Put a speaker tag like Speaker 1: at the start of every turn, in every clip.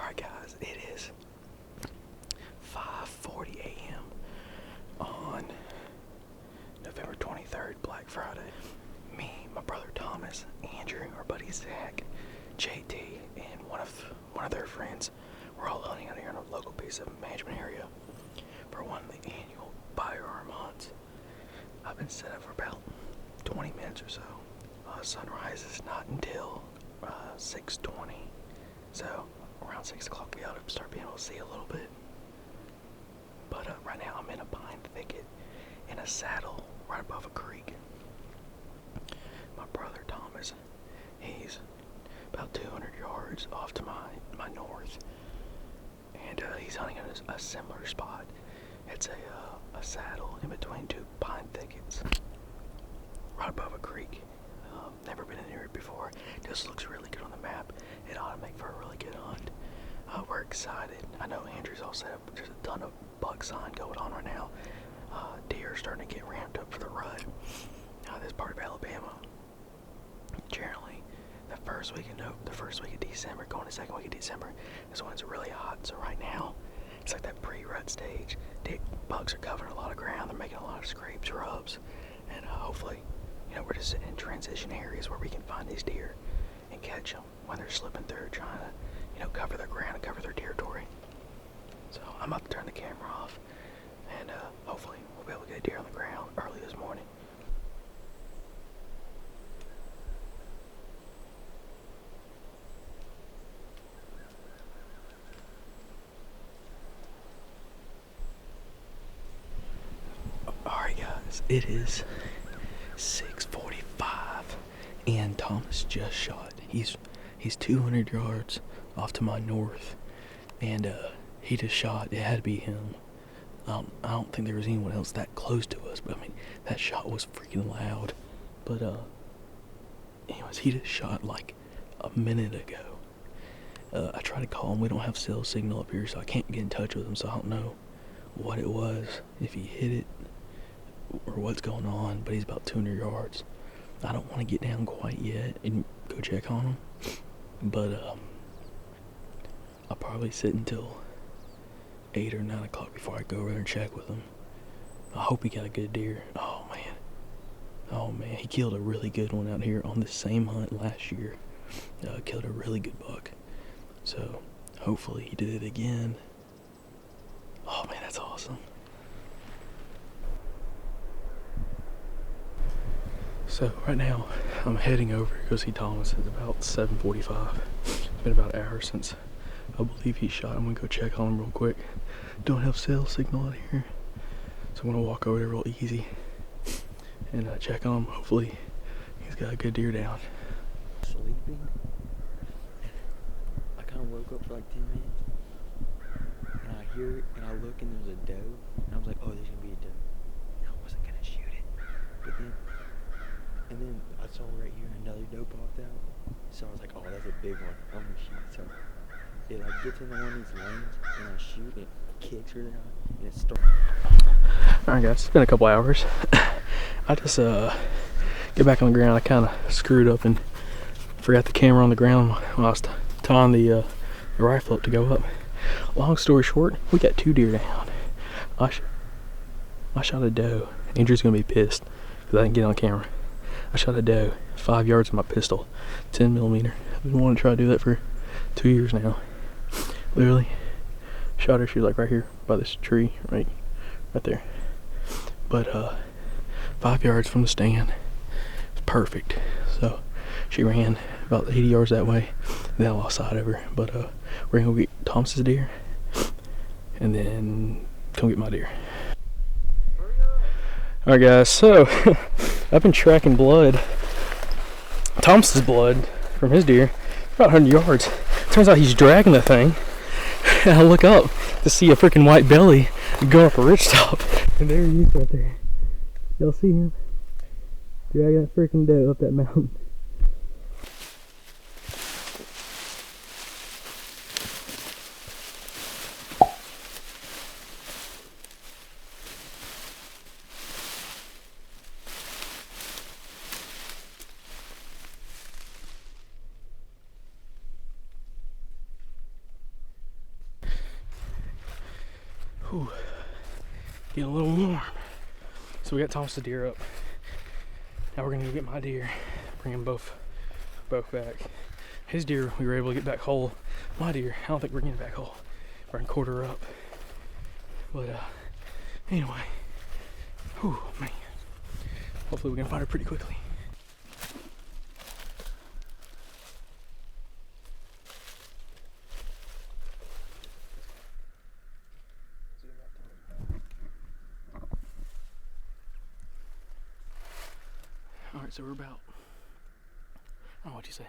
Speaker 1: Alright guys, it is 5:40 a.m. on November 23rd, Black Friday. Me, my brother Thomas, Andrew, our buddy Zach, JT, and one of their friends, we're all hunting out here in a local piece of management area for one of the annual firearm hunts. I've been set up for about 20 minutes or so. Sunrise is not until 6:20, so around 6 o'clock we ought to start being able to see a little bit. But right now I'm in a pine thicket in a saddle right above a creek. My brother Thomas, he's about 200 yards off to my north, and he's hunting in a similar spot. It's a saddle in between two pine thickets right above a creek. Never been in here before. Just looks really good on the map. It ought to make for a really good hunt. We're excited. I know Andrew's all set up. There's a ton of buck sign going on right now. Deer are starting to get ramped up for the rut. This part of Alabama, generally, the first week of December, going to second week of December, is when it's really hot. So right now, it's like that pre-rut stage. Bucks are covering a lot of ground. They're making a lot of scrapes, rubs, and hopefully, we're just in transition areas where we can find these deer and catch them when they're slipping through, trying to, cover their ground and cover their territory. So I'm about to turn the camera off, and hopefully we'll be able to get a deer on the ground early this morning. Alright guys, it is 6:45 and Thomas just shot. He's 200 yards off to my north, and he just shot. It had to be him. I don't think there was anyone else that close to us, but I mean, that shot was freaking loud. But anyways, he just shot like a minute ago. I tried to call him. We don't have cell signal up here, so I can't get in touch with him, so I don't know what it was, if he hit it or what's going on, but he's about 200 yards. I don't want to get down quite yet and go check on him, but I'll probably sit until 8 or 9 o'clock before I go over there and check with him. I hope he got a good deer. Oh man, he killed a really good one out here on the same hunt last year. Killed a really good buck, so hopefully he did it again. Oh man, that's awesome. So right now I'm heading over to go see Thomas. It's about 7:45. It's been about an hour since I believe he shot. I'm gonna go check on him real quick. Don't have cell signal out here, so I'm gonna walk over there real easy and check on him. Hopefully he's got a good deer down.
Speaker 2: Sleeping. I kind of woke up for like 10 minutes, and I hear it, and I look, and there's a doe, and I was like, oh, there's gonna be a doe. And I wasn't gonna shoot it, but then I saw right here another doe popped out, so I was like, oh, that's a big one. I'm gonna shoot. So it like gets into one of these lanes, and I shoot, and it kicks really hard, and it starts.
Speaker 1: Alright guys, it's been a couple hours. I just get back on the ground. I kind of screwed up and forgot the camera on the ground when I was tying the rifle up to go up. Long story short, we got 2 deer down. I shot a doe. Andrew's gonna be pissed because I didn't get on camera. I shot a doe 5 yards with my pistol, 10mm. I've been wanting to try to do that for 2 years now. Literally shot her. She was like right here by this tree, right there. But 5 yards from the stand, it's perfect. So she ran about 80 yards that way, then I lost sight of her. But we're gonna go get Thomas's deer, and then come get my deer. Alright guys, so I've been tracking blood, Thomas's blood from his deer, about 100 yards. Turns out he's dragging the thing, and I look up to see a freaking white belly go up a ridge top, and there he is right there. Y'all see him? Dragging that freaking doe up that mountain.
Speaker 3: Whew. Getting a little warm. So we got Thomas's deer up. Now we're gonna go get my deer, bring them both back. His deer we were able to get back whole. My deer, I don't think we're getting back whole. We're gonna quarter her up. But anyway, whew, man. Hopefully we can find her pretty quickly. Alright, so we're about, I don't know what you say,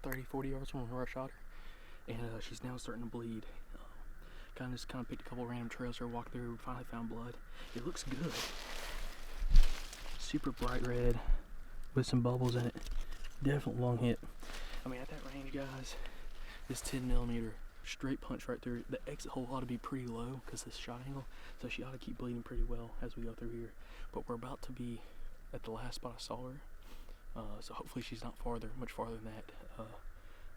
Speaker 3: 30, 40 yards from where I shot her. And she's now starting to bleed. Kind of picked a couple random trails for her to walk through. We finally found blood. It looks good. Super bright red with some bubbles in it. Definite long hit. I mean, at that range, guys, this 10mm straight punch right through. The exit hole ought to be pretty low because this shot angle. So she ought to keep bleeding pretty well as we go through here. But we're about to be at the last spot I saw her. So hopefully she's not much farther than that.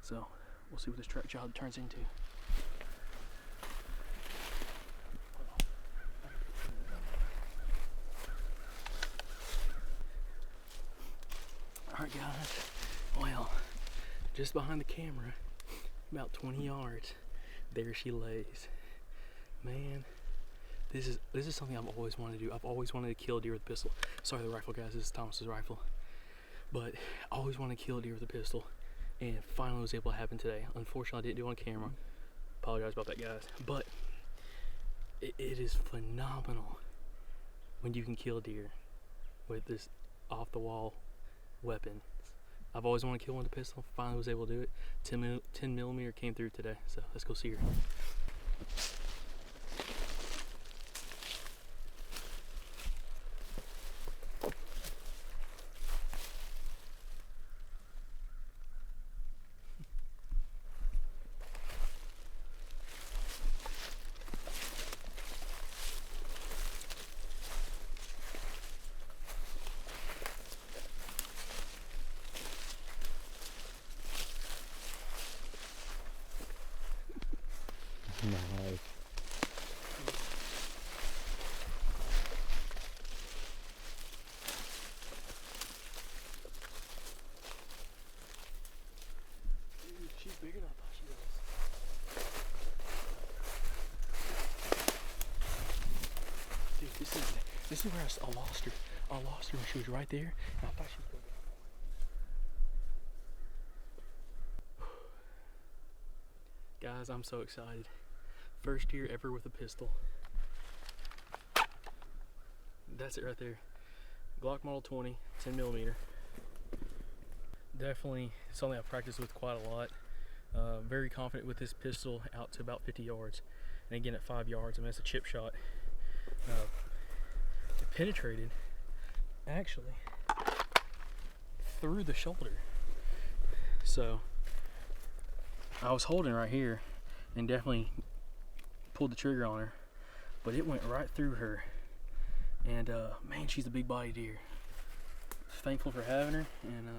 Speaker 3: So we'll see what this track job turns into. Alright guys, well, just behind the camera, about 20 yards, there she lays. Man, this is something I've always wanted to do. I've always wanted to kill a deer with a pistol. Sorry, the rifle, guys, this is Thomas's rifle. But I always wanted to kill a deer with a pistol, and finally was able to happen today. Unfortunately, I didn't do it on camera. Apologize about that, guys. But it is phenomenal when you can kill a deer with this off-the-wall weapon. I've always wanted to kill one with a pistol. Finally was able to do it. 10mm came through today, so let's go see her.
Speaker 2: Nice.
Speaker 3: Dude, she's bigger than I thought she was. Dude, this is where I lost her. I lost her when she was right there, and I thought she was going to go. Guys, I'm so excited. First deer ever with a pistol. That's it right there. Glock Model 20, 10mm. Definitely something I've practiced with quite a lot. Very confident with this pistol out to about 50 yards. And again at 5 yards, I mean, that's a chip shot. It penetrated, actually, through the shoulder. So, I was holding right here and definitely pulled the trigger on her, but it went right through her. And man, she's a big body deer. Thankful for having her, and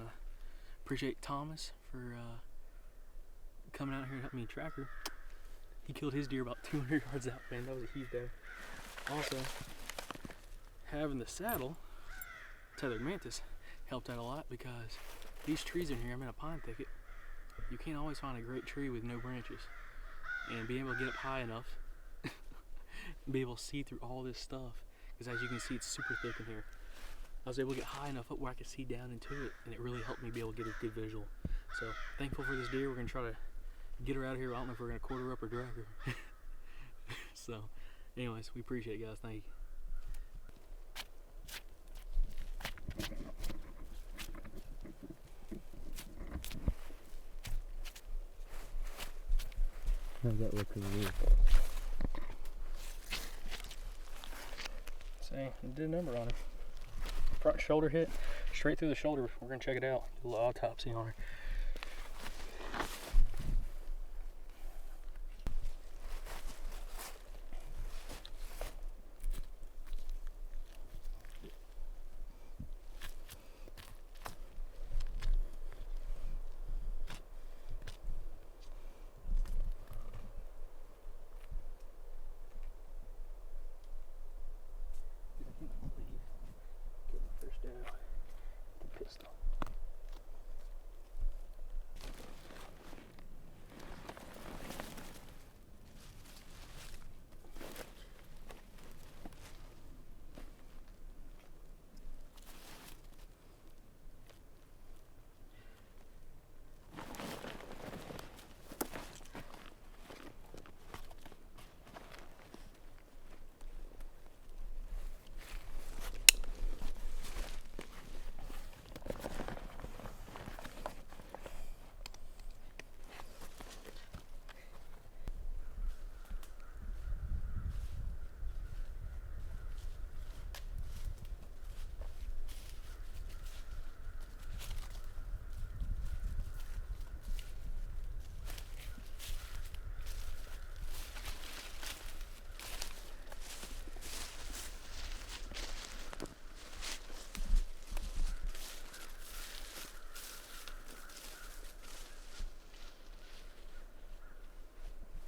Speaker 3: appreciate Thomas for coming out here and helping me track her. He killed his deer about 200 yards out, man. That was a huge day. Also, having the saddle, Tethrd Mantis, helped out a lot because these trees in here, I'm in a pine thicket. You can't always find a great tree with no branches. And being able to get up high enough and be able to see through all this stuff, because as you can see, it's super thick in here. I was able to get high enough up where I could see down into it, and it really helped me be able to get a good visual. So thankful for this deer. We're gonna try to get her out of here. I don't know if we're gonna quarter her up or drag her. So anyways, we appreciate it, guys. Thank you.
Speaker 2: How's that look over here?
Speaker 3: See, it did a number on her. Front shoulder hit straight through the shoulder. We're gonna check it out. Do a little autopsy on her.